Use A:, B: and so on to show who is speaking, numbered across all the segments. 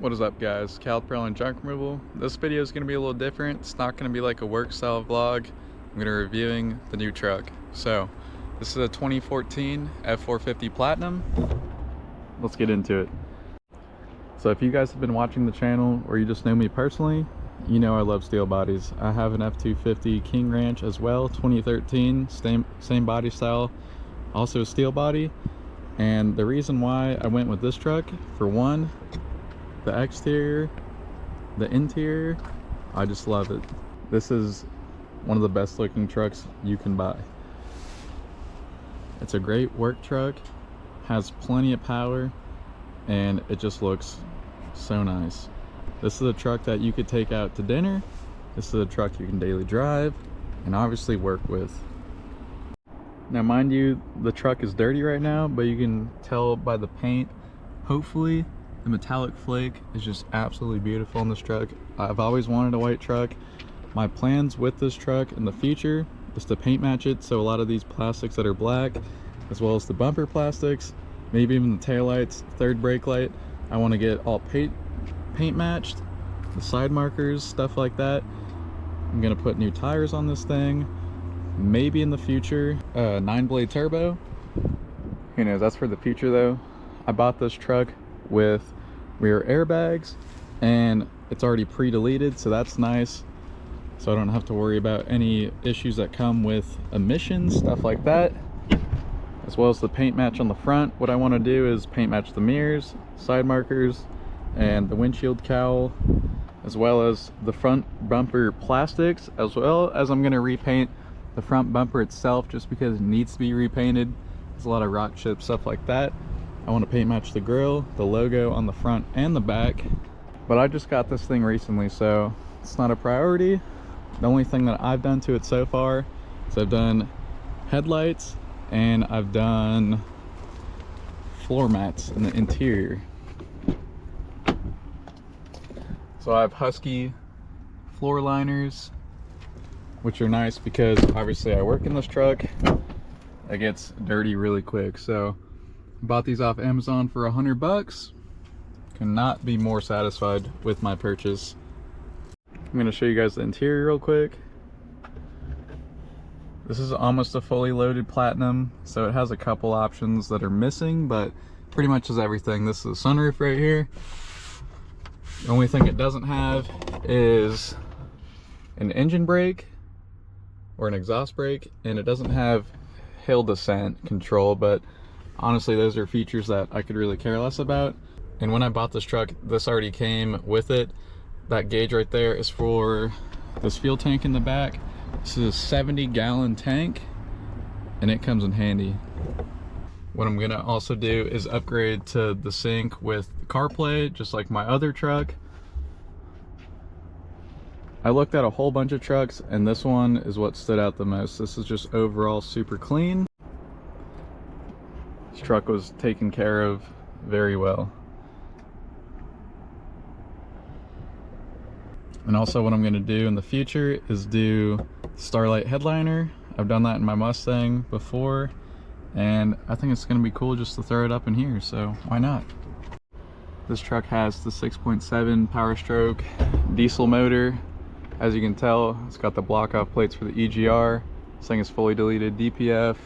A: What is up, guys? Caliper and junk removal. This video is going to be a little different. It's not going to be like a work style vlog. I'm going to be reviewing the new truck. So this is a 2014 F-450 Platinum. Let's get into it. So if you guys have been watching the channel or you just know me personally, you know I love steel bodies. I have an F-250 King Ranch as well, 2013, same body style, also a steel body. And the reason why I went with this truck, for one, the exterior, the interior, I just love it. This is one of the best looking trucks you can buy. It's a great work truck, has plenty of power, and it just looks so nice. This is a truck that you could take out to dinner. This is a truck you can daily drive and obviously work with. Now mind you, the truck is dirty right now, but you can tell by the paint, hopefully the metallic flake is just absolutely beautiful on this truck. I've always wanted a white truck. My plans with this truck in the future is to paint match it, so a lot of these plastics that are black, as well as the bumper plastics, maybe even the taillights, third brake light, I want to get all paint matched, the side markers, stuff like that. I'm gonna put new tires on this thing, maybe in the future 9-blade turbo. Who knows, that's for the future though. I bought this truck with rear airbags and it's already pre-deleted, so that's nice, so I don't have to worry about any issues that come with emissions, stuff like that. As well as the paint match on the front. What I want to do is paint match the mirrors, side markers, and the windshield cowl, as well as the front bumper plastics, as well as I'm going to repaint the front bumper itself just because it needs to be repainted. There's a lot of rock chips, stuff like that. I want to paint match the grille, the logo on the front and the back, but I just got this thing recently, so it's not a priority. The only thing that I've done to it so far is I've done headlights and I've done floor mats in the interior. So I have Husky floor liners, which are nice because obviously I work in this truck. It gets dirty really quick, so I bought these off Amazon for $100. Cannot be more satisfied with my purchase. I'm gonna show you guys the interior real quick. This is almost a fully loaded Platinum, so it has a couple options that are missing, but pretty much is everything. This is a sunroof right here. The only thing it doesn't have is an engine brake or an exhaust brake, and it doesn't have hill descent control, but honestly those are features that I could really care less about. And when I bought this truck, this already came with it. That gauge right there is for this fuel tank in the back. This is a 70-gallon tank and it comes in handy. What I'm gonna also do is upgrade to the sync with CarPlay, just like my other truck. I looked at a whole bunch of trucks and this one is what stood out the most. This is just overall super clean. This truck was taken care of very well. And also what I'm going to do in the future is do Starlight headliner. I've done that in my Mustang before, and I think it's going to be cool just to throw it up in here, so why not? This truck has the 6.7 Power Stroke diesel motor. As you can tell, it's got the block off plates for the EGR. This thing is fully deleted. DPF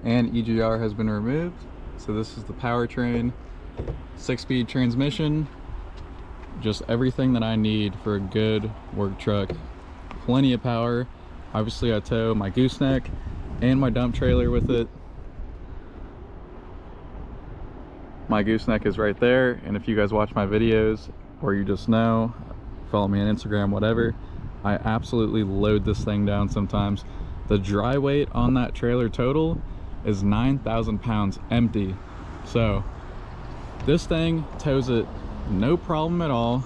A: and EGR has been removed. So this is the powertrain, 6-speed transmission. Just everything that I need for a good work truck. Plenty of power. Obviously I tow my gooseneck and my dump trailer with it. My gooseneck is right there, and if you guys watch my videos or you just know, follow me on Instagram, whatever, I absolutely load this thing down sometimes. The dry weight on that trailer total is 9,000 pounds empty. So this thing tows it no problem at all.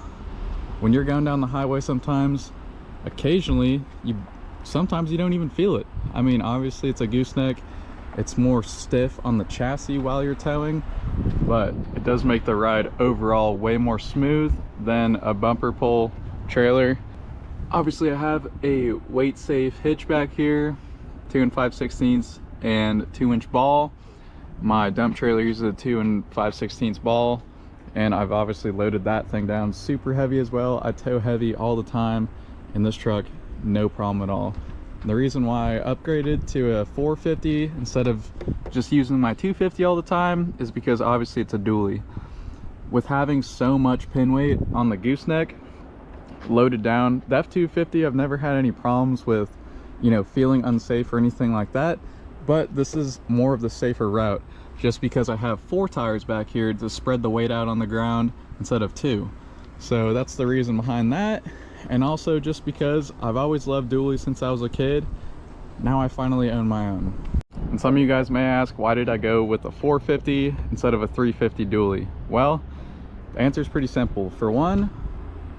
A: When you're going down the highway, sometimes occasionally sometimes you don't even feel it. I mean, obviously it's a gooseneck, it's more stiff on the chassis while you're towing, but it does make the ride overall way more smooth than a bumper pull trailer. Obviously I have a weight safe hitch back here, 2 5/16 and 2-inch ball. My dump trailer uses a 2 5/16 ball, and I've obviously loaded that thing down super heavy as well. I tow heavy all the time in this truck, no problem at all. And the reason why I upgraded to a 450 instead of just using my 250 all the time is because obviously it's a dually. With having so much pin weight on the gooseneck loaded down, the F-250, I've never had any problems with, you know, feeling unsafe or anything like that, but this is more of the safer route just because I have 4 tires back here to spread the weight out on the ground instead of 2. So that's the reason behind that. And also just because I've always loved dualies since I was a kid. Now I finally own my own. And some of you guys may ask, why did I go with a 450 instead of a 350 dually? Well, the answer is pretty simple. For one,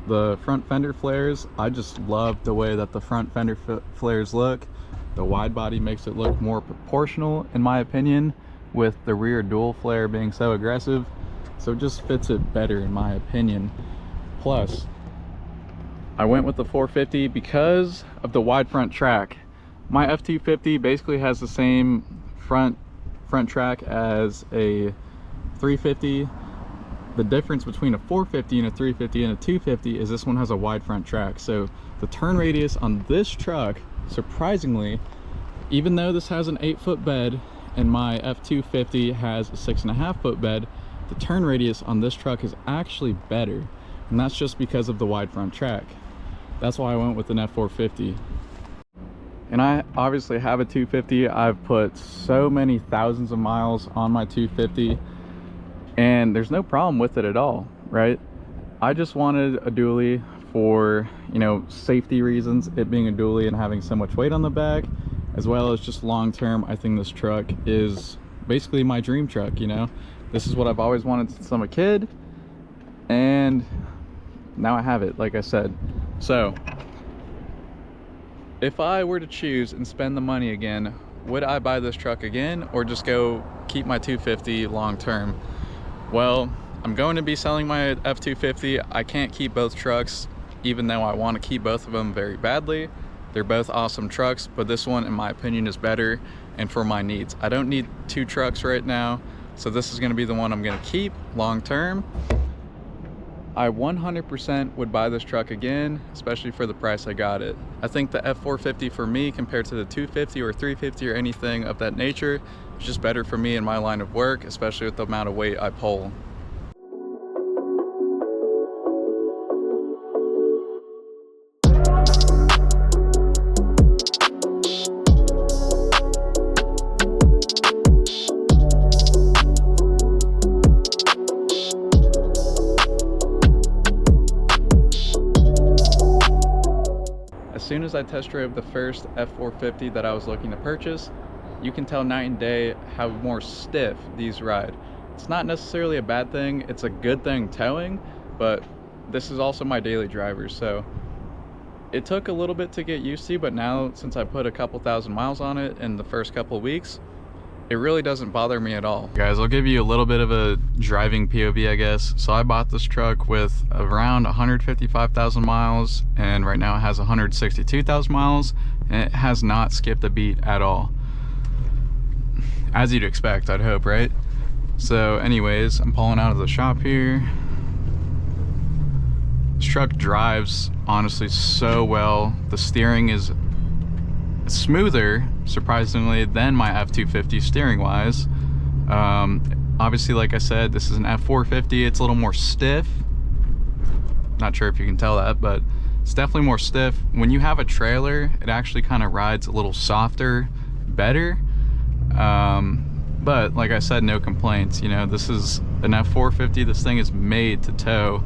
A: the front fender flares, I just love the way that the front fender flares look. The wide body makes it look more proportional in my opinion, with the rear dual flare being so aggressive, so it just fits it better in my opinion. Plus, I went with the 450 because of the wide front track. My F-250 basically has the same front track as a 350. The difference between a 450 and a 350 and a 250 is this one has a wide front track. So the turn radius on this truck, surprisingly, even though this has an 8-foot bed and my F-250 has a 6.5-foot bed, the turn radius on this truck is actually better. And that's just because of the wide front track. That's why I went with an F-450. And I obviously have a 250. I've put so many thousands of miles on my 250 and there's no problem with it at all, right? I just wanted a dually for, you know, safety reasons, it being a dually and having so much weight on the back, as well as just long term. I think this truck is basically my dream truck, you know? This is what I've always wanted since I'm a kid, and now I have it, like I said. So if I were to choose and spend the money again, would I buy this truck again or just go keep my 250 long term? Well, I'm going to be selling my F-250. I can't keep both trucks, even though I want to keep both of them very badly. They're both awesome trucks, but this one, in my opinion, is better and for my needs. I don't need 2 trucks right now, so this is going to be the one I'm going to keep long term. I 100% would buy this truck again, especially for the price I got it. I think the F-450 for me compared to the 250 or 350 or anything of that nature is just better for me in my line of work, especially with the amount of weight I pull. As soon as I test drove the first F-450 that I was looking to purchase, you can tell night and day how more stiff these ride. It's not necessarily a bad thing, it's a good thing towing, but this is also my daily driver, so it took a little bit to get used to, but now since I put a couple thousand miles on it in the first couple of weeks, it really doesn't bother me at all. Guys, I'll give you a little bit of a driving POV, I guess. So I bought this truck with around 155,000 miles, and right now it has 162,000 miles, and it has not skipped a beat at all. As you'd expect, I'd hope, right? So anyways, I'm pulling out of the shop here. This truck drives honestly so well. The steering is smoother, surprisingly, than my F-250 steering wise. Obviously, like I said, this is an F-450. It's a little more stiff. Not sure if you can tell that, but it's definitely more stiff. When you have a trailer, it actually kind of rides a little softer, better. But like I said, no complaints. You know, this is an F-450. This thing is made to tow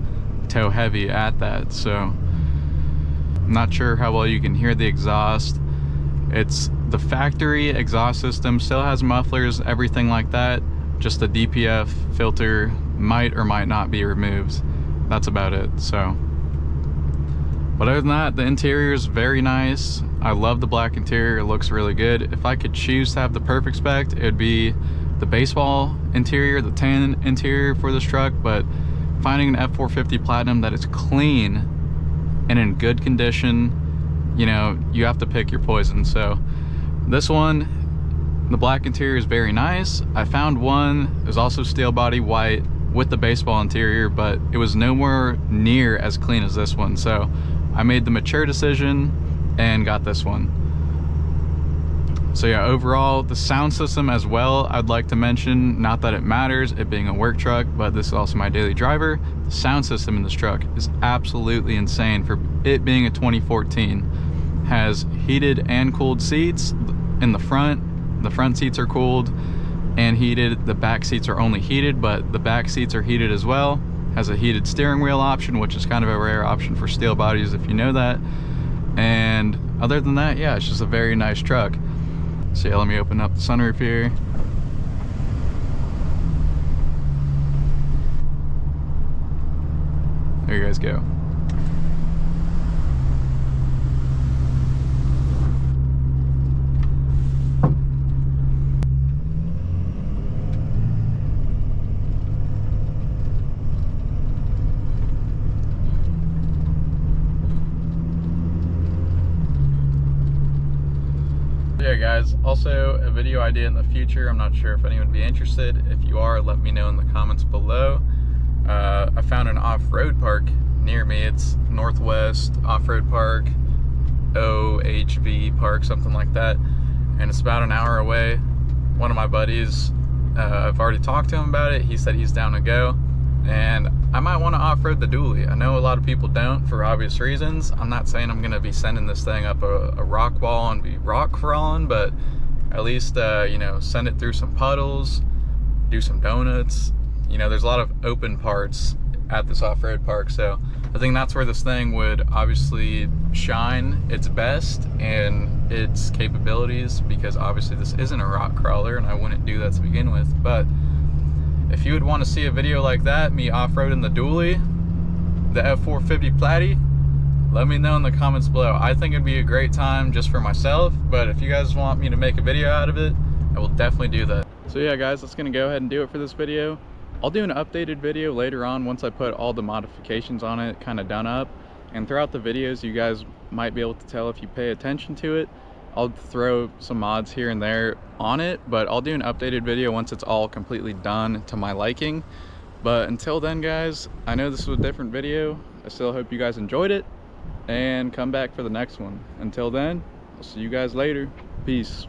A: heavy at that. So I'm not sure how well you can hear the exhaust. It's the factory exhaust system, still has mufflers, everything like that. Just the DPF filter might or might not be removed. That's about it. So, but other than that, the interior is very nice. I love the black interior, it looks really good. If I could choose to have the perfect spec, it would be the baseball interior, the tan interior for this truck, but finding an F-450 Platinum that is clean and in good condition, you know, you have to pick your poison. So this one, the black interior is very nice. I found one, there's also steel body white, with the baseball interior, but it was nowhere near as clean as this one. So I made the mature decision and got this one. So yeah, overall, the sound system as well, I'd like to mention, not that it matters, it being a work truck, but this is also my daily driver. The sound system in this truck is absolutely insane for it being a 2014. Has heated and cooled seats in the front. The front seats are cooled and heated. The back seats are only heated, but the back seats are heated as well. Has a heated steering wheel option, which is kind of a rare option for steel bodies, if you know that. And other than that, yeah, it's just a very nice truck. So yeah, let me open up the sunroof here. There you guys go. Yeah guys, also a video idea in the future. I'm not sure if anyone would be interested. If you are, let me know in the comments below. I found an off-road park near me. It's Northwest Off-Road Park, OHV Park, something like that, and it's about an hour away. One of my buddies, I've already talked to him about it. He said he's down to go, and I might want to off-road the dually. I know a lot of people don't for obvious reasons. I'm not saying I'm gonna be sending this thing up a rock wall and be rock crawling, but at least you know, send it through some puddles, do some donuts. You know, there's a lot of open parts at this off-road park, so I think that's where this thing would obviously shine its best and its capabilities, because obviously this isn't a rock crawler and I wouldn't do that to begin with. But if you would want to see a video like that, me off-roading the dually, the F-450 Platy, let me know in the comments below. I think it'd be a great time just for myself, but if you guys want me to make a video out of it, I will definitely do that. So yeah guys, that's gonna go ahead and do it for this video. I'll do an updated video later on once I put all the modifications on it kind of done up, and throughout the videos you guys might be able to tell if you pay attention to it. I'll throw some mods here and there on it, but I'll do an updated video once it's all completely done to my liking. But until then guys, I know this was a different video. I still hope you guys enjoyed it and come back for the next one. Until then, I'll see you guys later. Peace.